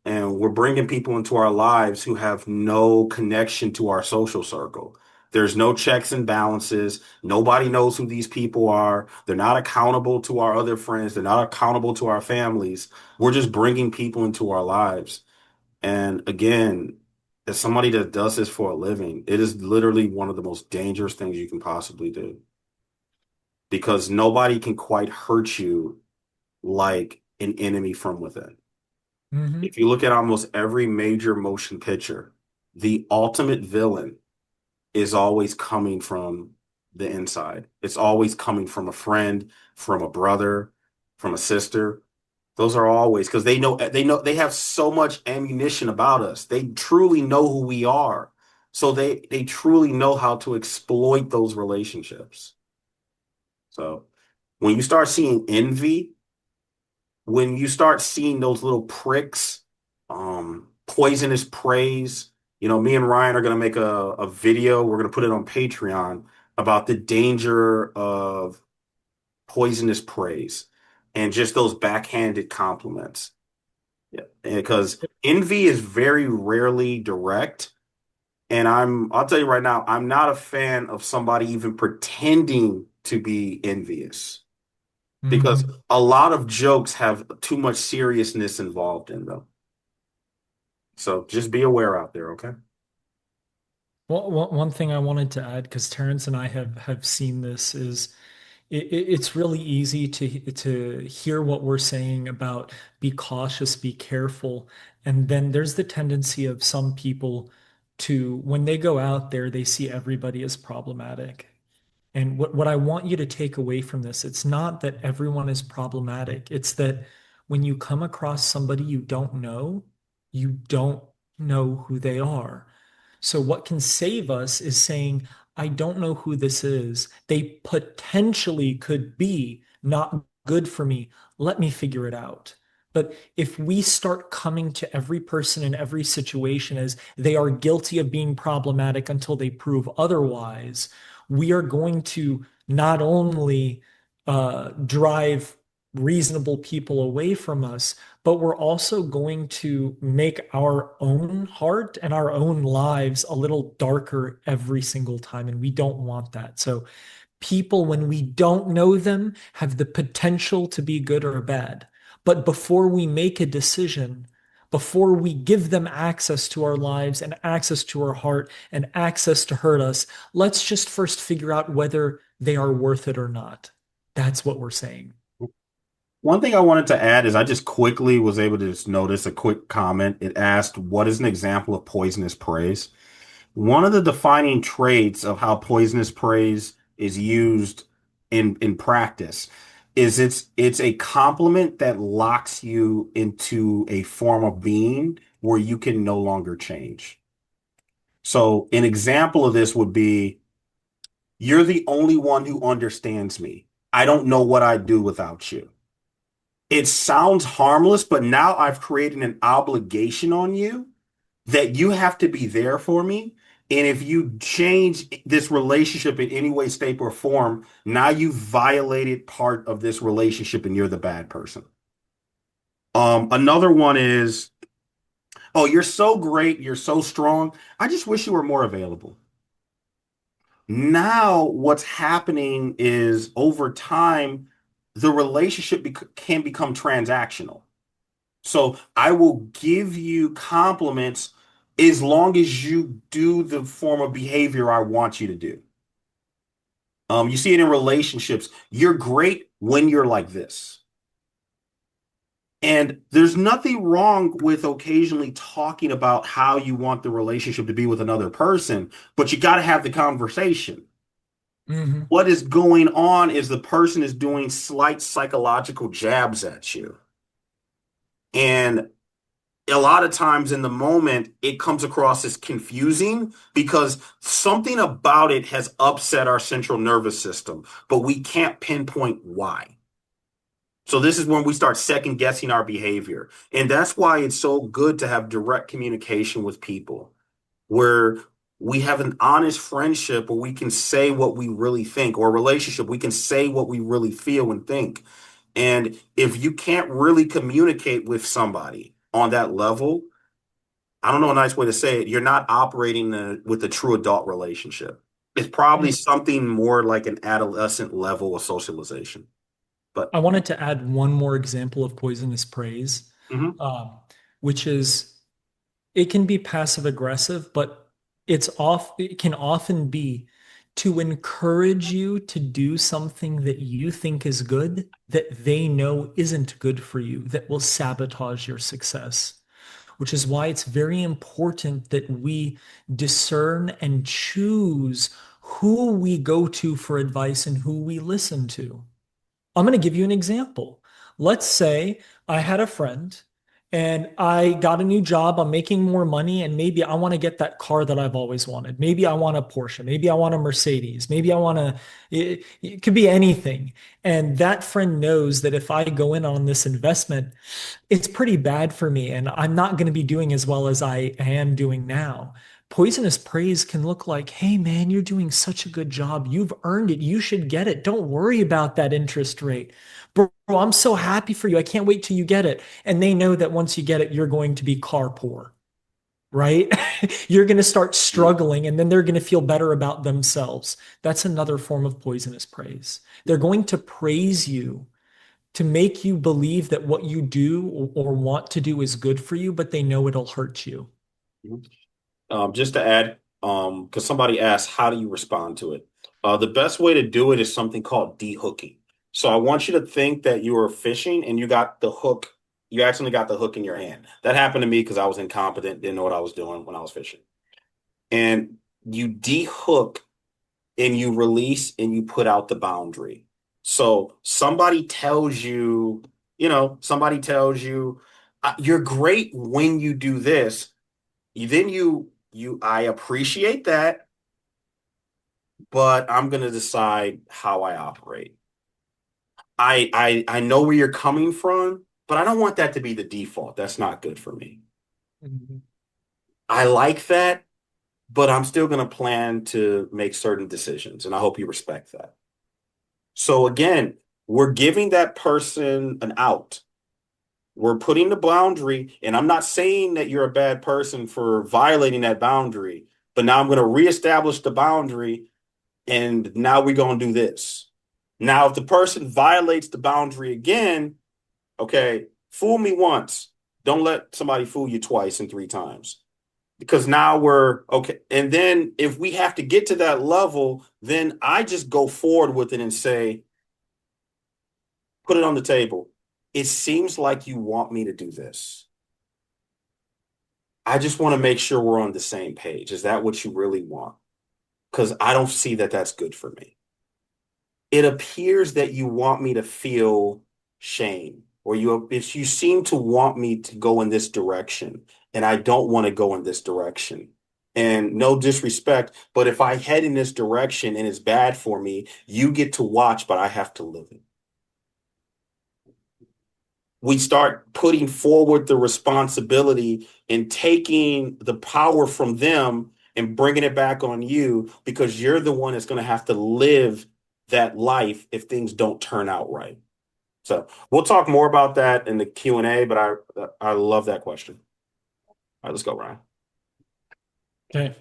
and we're bringing people into our lives who have no connection to our social circle. There's no checks and balances. Nobody knows who these people are. They're not accountable to our other friends. They're not accountable to our families. We're just bringing people into our lives. And again, as somebody that does this for a living, it is literally one of the most dangerous things you can possibly do because nobody can quite hurt you like an enemy from within. Hmm. If you look at almost every major motion picture, the ultimate villain is always coming from the inside. It's always coming from a friend, from a brother, from a sister. Those are always because they know they have so much ammunition about us. They truly know who we are. So they truly know how to exploit those relationships. So when you start seeing envy, when you start seeing those little pricks, poisonous praise, me and Ryan are going to make a video. We're going to put it on Patreon about the danger of poisonous praise and just those backhanded compliments. Yeah. Because envy is very rarely direct. And I'll tell you right now, I'm not a fan of somebody even pretending to be envious because Hmm. a lot of jokes have too much seriousness involved in them. So just be aware out there, okay? Well, one thing I wanted to add, because Terrence and I have seen this, is it's really easy to hear what we're saying about be cautious, be careful, and then there's the tendency of some people to, when they go out there, they see everybody as problematic. And what I want you to take away from this, it's not that everyone is problematic. It's that when you come across somebody you don't know who they are. So what can save us is saying, I don't know who this is. They potentially could be not good for me. Let me figure it out. But if we start coming to every person in every situation as they are guilty of being problematic until they prove otherwise, we are going to not only drive reasonable people away from us, but we're also going to make our own heart and our own lives a little darker every single time. And we don't want that. So people, when we don't know them, have the potential to be good or bad. But before we make a decision, before we give them access to our lives and access to our heart and access to hurt us. Let's just first figure out whether they are worth it or not. That's what we're saying. One thing I wanted to add is I just quickly was able to just notice a quick comment. It asked, what is an example of poisonous praise? One of the defining traits of how poisonous praise is used in practice is it's a compliment that locks you into a form of being where you can no longer change. So an example of this would be, you're the only one who understands me. I don't know what I'd do without you. It sounds harmless, but now I've created an obligation on you that you have to be there for me. And if you change this relationship in any way, shape, or form, now you've violated part of this relationship and you're the bad person. Another one is, oh, you're so great, you're so strong. I just wish you were more available. Now, what's happening is over time, the relationship can become transactional. So I will give you compliments as long as you do the form of behavior I want you to do. You see it in relationships. You're great when you're like this. And there's nothing wrong with occasionally talking about how you want the relationship to be with another person, but you got to have the conversation. Mhm. What is going on is the person is doing slight psychological jabs at you. And a lot of times in the moment, it comes across as confusing because something about it has upset our central nervous system, but we can't pinpoint why. So this is when we start second guessing our behavior. And that's why it's so good to have direct communication with people where we have an honest friendship where we can say what we really think, or a relationship, we can say what we really feel and think. And if you can't really communicate with somebody on that level, I don't know a nice way to say it. You're not operating with a true adult relationship. It's probably something more like an adolescent level of socialization. But I wanted to add one more example of poisonous praise, mhm. um, which is it can be passive aggressive, but it can often be to encourage you to do something that you think is good, that they know isn't good for you, that will sabotage your success. Which is why it's very important that we discern and choose who we go to for advice and who we listen to. I'm going to give you an example. Let's say I had a friend and I got a new job. I'm making more money, and maybe I want to get that car that I've always wanted. Maybe I want a Porsche. Maybe I want a Mercedes. Maybe I want it could be anything. And that friend knows that if I go in on this investment, it's pretty bad for me, and I'm not going to be doing as well as I am doing now. Poisonous praise can look like, hey man, you're doing such a good job. You've earned it. You should get it. Don't worry about that interest rate. Bro, I'm so happy for you. I can't wait till you get it. And they know that once you get it, you're going to be car poor, right? You're going to start struggling, and then they're going to feel better about themselves. That's another form of poisonous praise. They're going to praise you to make you believe that what you do or want to do is good for you, but they know it'll hurt you. Just to add, because somebody asked, how do you respond to it? The best way to do it is something called de-hooking. So I want you to think that you were fishing and you got the hook. You actually got the hook in your hand. That happened to me because I was incompetent, didn't know what I was doing when I was fishing. And you de-hook and you release and you put out the boundary. So somebody tells you, somebody tells you, you're great when you do this. Then I appreciate that, but I'm gonna decide how I operate. I know where you're coming from, but I don't want that to be the default. That's not good for me. Mhm. I like that, but I'm still gonna plan to make certain decisions, and I hope you respect that. So again, we're giving that person an out. We're putting the boundary, and I'm not saying that you're a bad person for violating that boundary, but now I'm going to reestablish the boundary, and now we're going to do this. Now, if the person violates the boundary again, okay, fool me once, Don't let somebody fool you twice and three times because now we're okay. And then if we have to get to that level, then I just go forward with it and say, put it on the table. It seems like you want me to do this. I just want to make sure we're on the same page. Is that what you really want? Because I don't see that that's good for me. It appears that you want me to feel shame, or if you seem to want me to go in this direction, and I don't want to go in this direction. And no disrespect, but if I head in this direction and it's bad for me, you get to watch, but I have to live it. We start putting forward the responsibility and taking the power from them and bringing it back on you because you're the one that's going to have to live that life if things don't turn out right. So we'll talk more about that in the Q&A, but I love that question. All right, let's go, Ryan. Okay.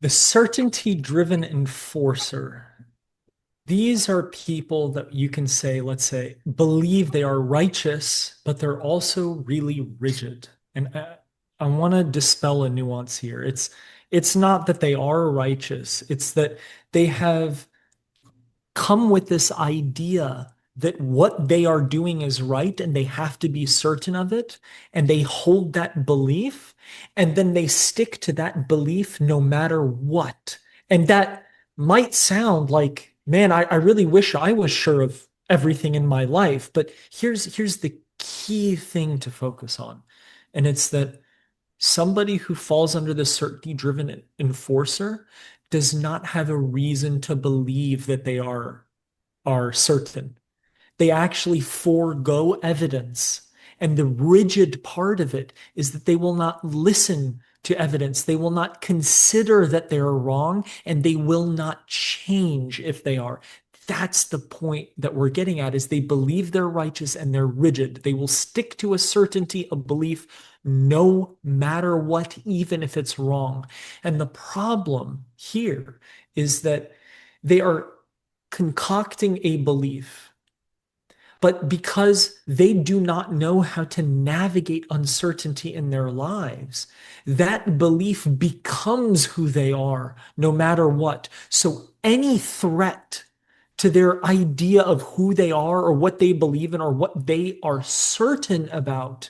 The certainty-driven enforcer. These are people that you can say, let's say, believe they are righteous, but they're also really rigid. And I want to dispel a nuance here. It's not that they are righteous. It's that they have come with this idea that what they are doing is right and they have to be certain of it. And they hold that belief and then they stick to that belief no matter what. And that might sound like, man, I really wish I was sure of everything in my life. But here's the key thing to focus on. And it's that somebody who falls under the certainty driven enforcer does not have a reason to believe that they are certain. They actually forego evidence. And the rigid part of it is that they will not listen to evidence. They will not consider that they are wrong, and they will not change if they are. That's the point that we're getting at is they believe they're righteous and they're rigid. They will stick to a certainty of belief no matter what, even if it's wrong. And the problem here is that they are concocting a belief, but because they do not know how to navigate uncertainty in their lives, that belief becomes who they are no matter what. So any threat to their idea of who they are or what they believe in or what they are certain about,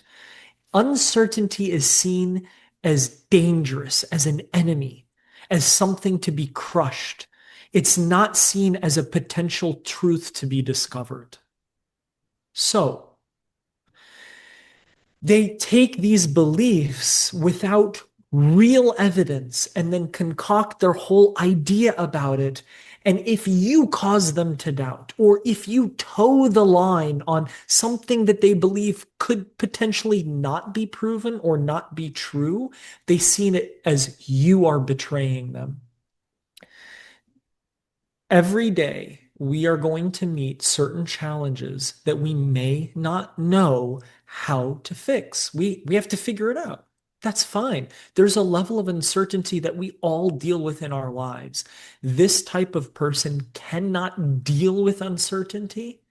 uncertainty is seen as dangerous, as an enemy, as something to be crushed. It's not seen as a potential truth to be discovered. So they take these beliefs without real evidence and then concoct their whole idea about it. And if you cause them to doubt, or if you toe the line on something that they believe could potentially not be proven or not be true, they see it as you are betraying them. Every day, we are going to meet certain challenges that we may not know how to fix. We have to figure it out. That's fine. There's a level of uncertainty that we all deal with in our lives. This type of person cannot deal with uncertainty,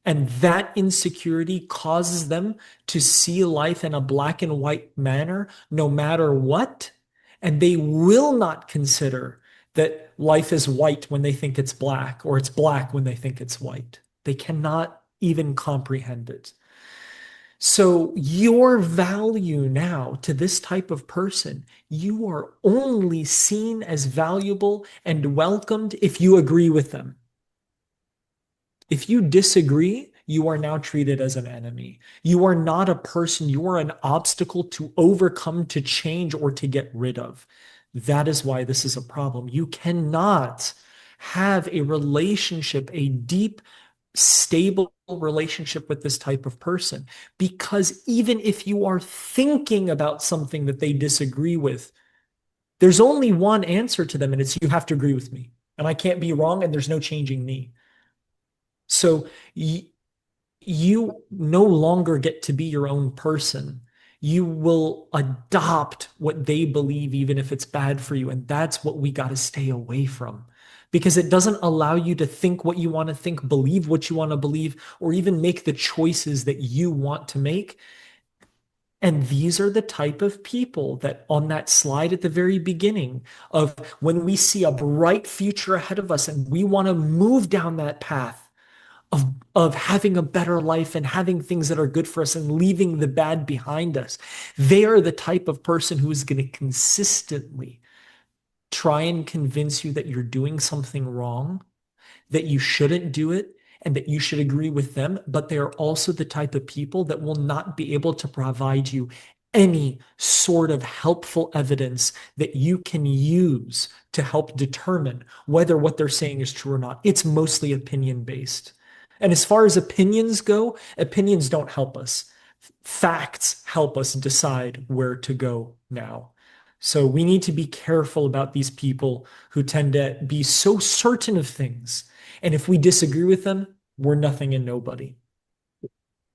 and that insecurity causes them to see life in a black and white manner, no matter what. And they will not consider that life is white when they think it's black, or it's black when they think it's white. They cannot even comprehend it. So, your value now to this type of person, you are only seen as valuable and welcomed if you agree with them. If you disagree, you are now treated as an enemy. You are not a person, you are an obstacle to overcome, to change, or to get rid of. That is why this is a problem. You cannot have a relationship, a deep, stable relationship with this type of person, because even if you are thinking about something that they disagree with, there's only one answer to them, and it's you have to agree with me. And I can't be wrong, and there's no changing me. So you no longer get to be your own person. You will adopt what they believe, even if it's bad for you. And that's what we got to stay away from because it doesn't allow you to think what you want to think, believe what you want to believe, or even make the choices that you want to make. And these are the type of people that on that slide at the very beginning of when we see a bright future ahead of us and we want to move down that path of having a better life and having things that are good for us and leaving the bad behind us. They are the type of person who is going to consistently try and convince you that you're doing something wrong, that you shouldn't do it, and that you should agree with them. But they are also the type of people that will not be able to provide you any sort of helpful evidence that you can use to help determine whether what they're saying is true or not. It's mostly opinion based. And as far as opinions go, opinions don't help us. Facts help us decide where to go now. So we need to be careful about these people who tend to be so certain of things. And if we disagree with them, we're nothing and nobody.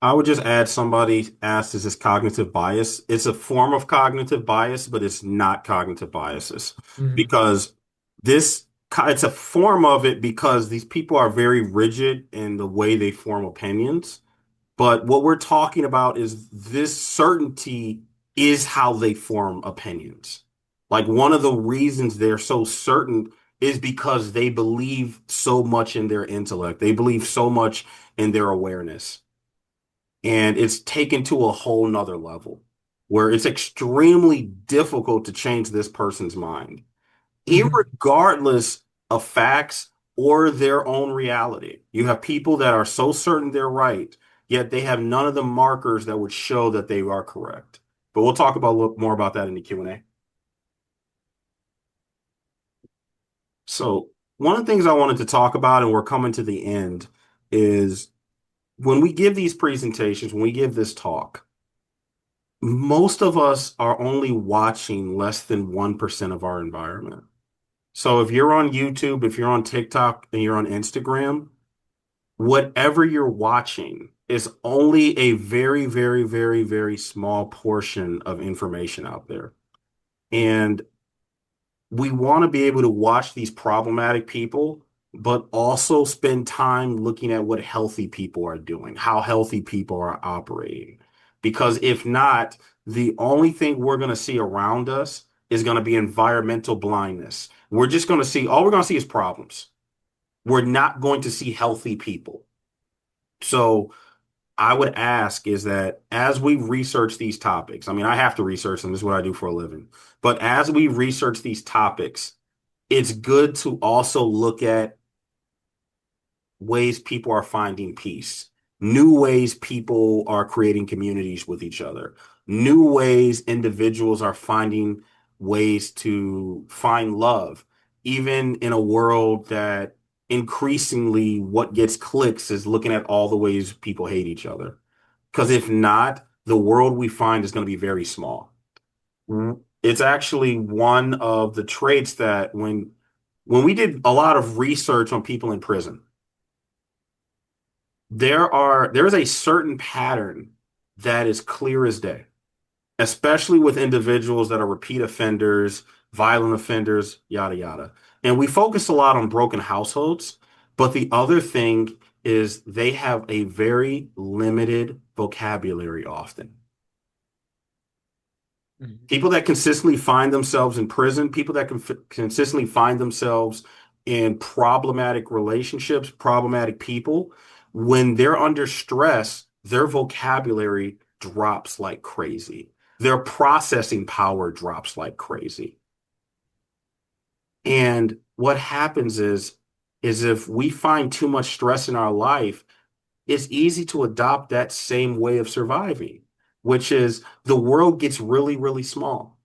I would just add somebody asked, is this cognitive bias? It's a form of cognitive bias, but it's not cognitive biases Mhm. because it's a form of it because these people are very rigid in the way they form opinions. But what we're talking about is this certainty is how they form opinions. Like one of the reasons they're so certain is because they believe so much in their intellect. They believe so much in their awareness. And it's taken to a whole nother level where it's extremely difficult to change this person's mind, Mhm. irregardless of facts or their own reality. You have people that are so certain they're right, yet they have none of the markers that would show that they are correct. But we'll talk about a little more about that in the Q&A. So, one of the things I wanted to talk about, and we're coming to the end, is when we give these presentations, when we give this talk, most of us are only watching less than 1% of our environment. So if you're on YouTube, if you're on TikTok, and you're on Instagram, whatever you're watching is only a very, very, very, very small portion of information out there. And we want to be able to watch these problematic people, but also spend time looking at what healthy people are doing, how healthy people are operating. Because if not, the only thing we're going to see around us is going to be environmental blindness. We're just going to see, all we're going to see is problems. We're not going to see healthy people. So I would ask is that as we research these topics, I mean, I have to research them. This is what I do for a living. But as we research these topics, it's good to also look at ways people are finding peace, new ways people are creating communities with each other, new ways individuals are finding ways to find love, even in a world that increasingly what gets clicks is looking at all the ways people hate each other. Because if not, the world we find is going to be very small. It's actually one of the traits that when we did a lot of research on people in prison, there is a certain pattern that is clear as day, especially with individuals that are repeat offenders, violent offenders, yada yada. And we focus a lot on broken households, but the other thing is they have a very limited vocabulary often. Mhm. People that consistently find themselves in prison, people that consistently find themselves in problematic relationships, problematic people, when they're under stress, their vocabulary drops like crazy. Their processing power drops like crazy. And what happens is if we find too much stress in our life, it's easy to adopt that same way of surviving, which is the world gets really, really small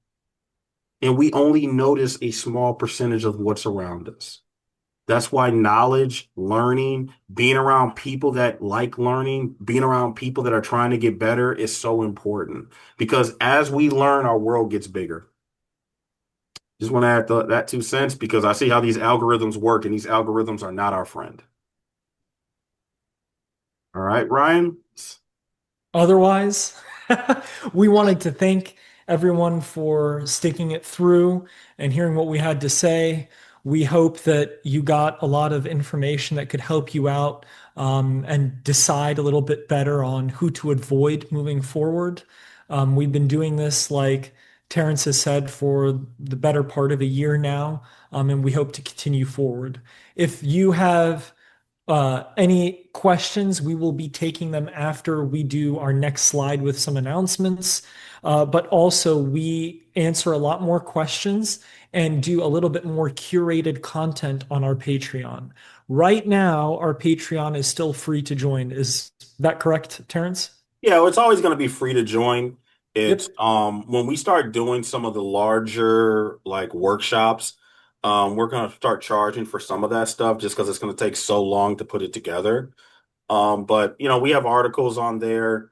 and we only notice a small percentage of what's around us. That's why knowledge, learning, being around people that like learning, being around people that are trying to get better is so important because as we learn, our world gets bigger. Just want to add that 2 cents because I see how these algorithms work and these algorithms are not our friend. All right, Ryan. Otherwise, we wanted to thank everyone for sticking it through and hearing what we had to say. We hope that you got a lot of information that could help you out and decide a little bit better on who to avoid moving forward. We've been doing this, like Terrence has said, for the better part of a year now, and we hope to continue forward. If you have any questions, we will be taking them after we do our next slide with some announcements. But also, we answer a lot more questions and do a little bit more curated content on our Patreon. Right now, our Patreon is still free to join. Is that correct, Terrence? Yeah, well, it's always going to be free to join. It's Yep. when we start doing some of the larger like workshops, we're going to start charging for some of that stuff just because it's going to take so long to put it together. But we have articles on there.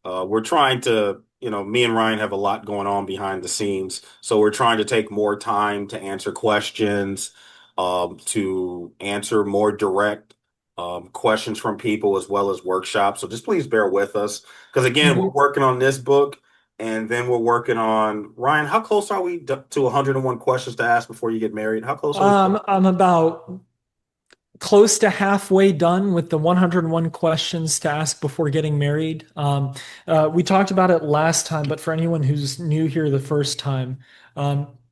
We're trying to, me and Ryan have a lot going on behind the scenes. So we're trying to take more time to answer questions, to answer more direct questions from people as well as workshops. So just please bear with us. Because again, we're Mhm. working on this book and then we're working on, Ryan, how close are we to 101 questions to ask before you get married? How close are we? I'm about close to halfway done with the 101 questions to ask before getting married. We talked about it last time, but for anyone who's new here the first time,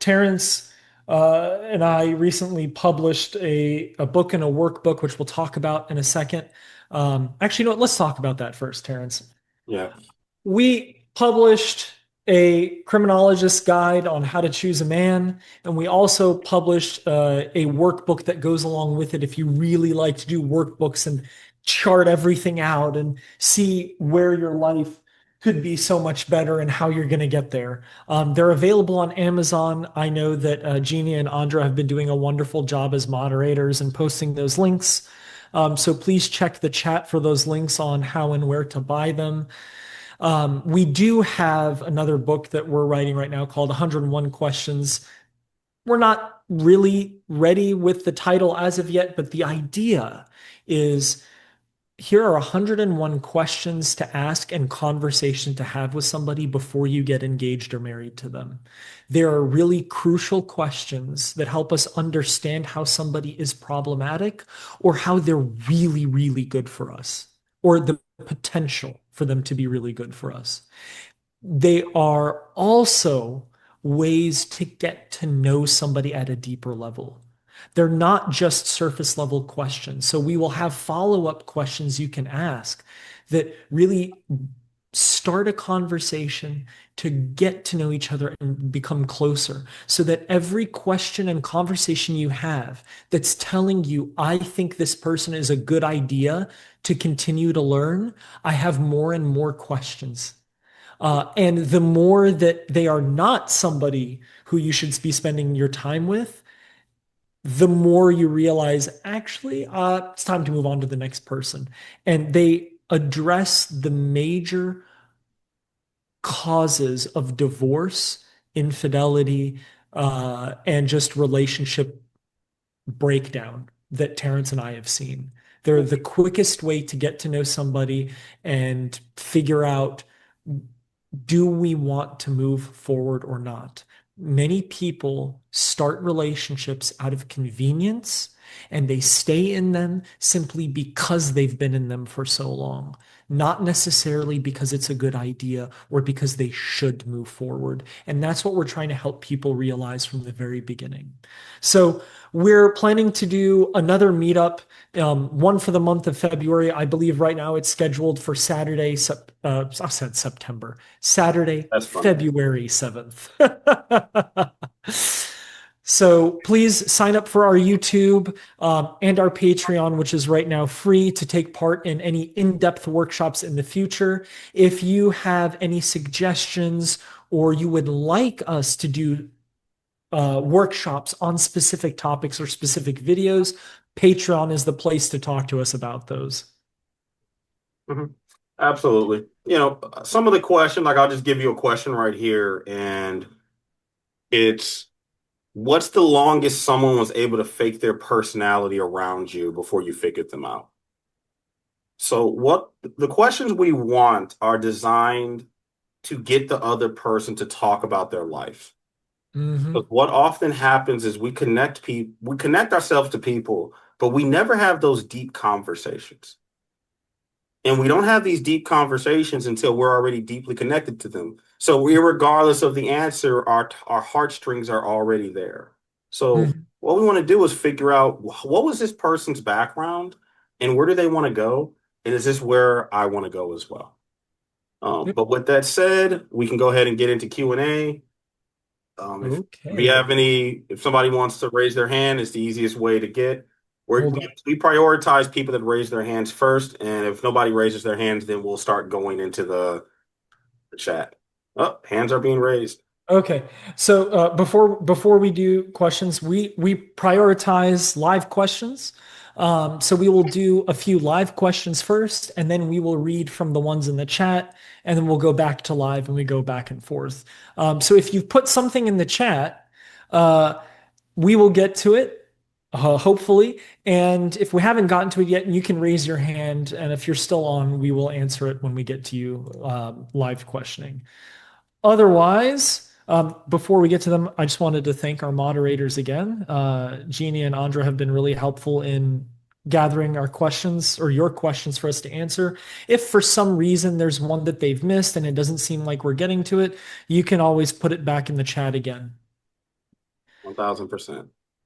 Terrence and I recently published a book and a workbook, which we'll talk about in a second. Actually, you know what? Let's talk about that first, Terrence. Yeah. We published a criminologist guide on how to choose a man, and we also published a workbook that goes along with it if you really like to do workbooks and chart everything out and see where your life could be so much better and how you're going to get there. They're available on Amazon. I know that Jeannie and Andra have been doing a wonderful job as moderators and posting those links. So please check the chat for those links on how and where to buy them. We do have another book that we're writing right now called 101 Questions. We're not really ready with the title as of yet, but the idea is here are 101 questions to ask and conversation to have with somebody before you get engaged or married to them. There are really crucial questions that help us understand how somebody is problematic or how they're really, really good for us, or the potential for them to be really good for us. They are also ways to get to know somebody at a deeper level. They're not just surface level questions. So we will have follow-up questions you can ask that really start a conversation to get to know each other and become closer so that every question and conversation you have that's telling you, I think this person is a good idea to continue to learn, I have more and more questions. And the more that they are not somebody who you should be spending your time with, the more you realize, actually, it's time to move on to the next person. And they address the major causes of divorce, infidelity, and just relationship breakdown that Terrence and I have seen. They're the quickest way to get to know somebody and figure out, do we want to move forward or not? Many people start relationships out of convenience and they stay in them simply because they've been in them for so long, not necessarily because it's a good idea or because they should move forward. And that's what we're trying to help people realize from the very beginning. So we're planning to do another meetup, one for the month of February. I believe right now it's scheduled for Saturday, I said September, Saturday, That's funny. February 7th. So please sign up for our YouTube and our Patreon, which is right now free to take part in any in-depth workshops in the future. If you have any suggestions or you would like us to do workshops on specific topics or specific videos, Patreon is the place to talk to us about those. Mhm. Absolutely. Some of the question, like I'll just give you a question right here, and it's what's the longest someone was able to fake their personality around you before you figured them out? So what the questions we want are designed to get the other person to talk about their life. But Hmm. what often happens is we connect ourselves to people, but we never have those deep conversations. And we don't have these deep conversations until we're already deeply connected to them. So regardless of the answer, our heartstrings are already there. So Mhm. what we want to do is figure out what was this person's background and where do they want to go? And is this where I want to go as well? Yep. But with that said, we can go ahead and get into Q&A. If you Okay. have if somebody wants to raise their hand, it's the easiest way to get. Hold on. We prioritize people that raise their hands first, and if nobody raises their hands, then we'll start going into the chat. Oh, hands are being raised. Okay. So before we do questions, we prioritize live questions. So we will do a few live questions first, and then we will read from the ones in the chat, and then we'll go back to live and we go back and forth. So if you've put something in the chat, uh, we will get to it, hopefully. And if we haven't gotten to it yet, you can raise your hand, and if you're still on, we will answer it when we get to you live questioning. Otherwise, before we get to them, I just wanted to thank our moderators again. Jeannie and Andra have been really helpful in gathering our questions or your questions for us to answer. If for some reason there's one that they've missed and it doesn't seem like we're getting to it, you can always put it back in the chat again. 1000%.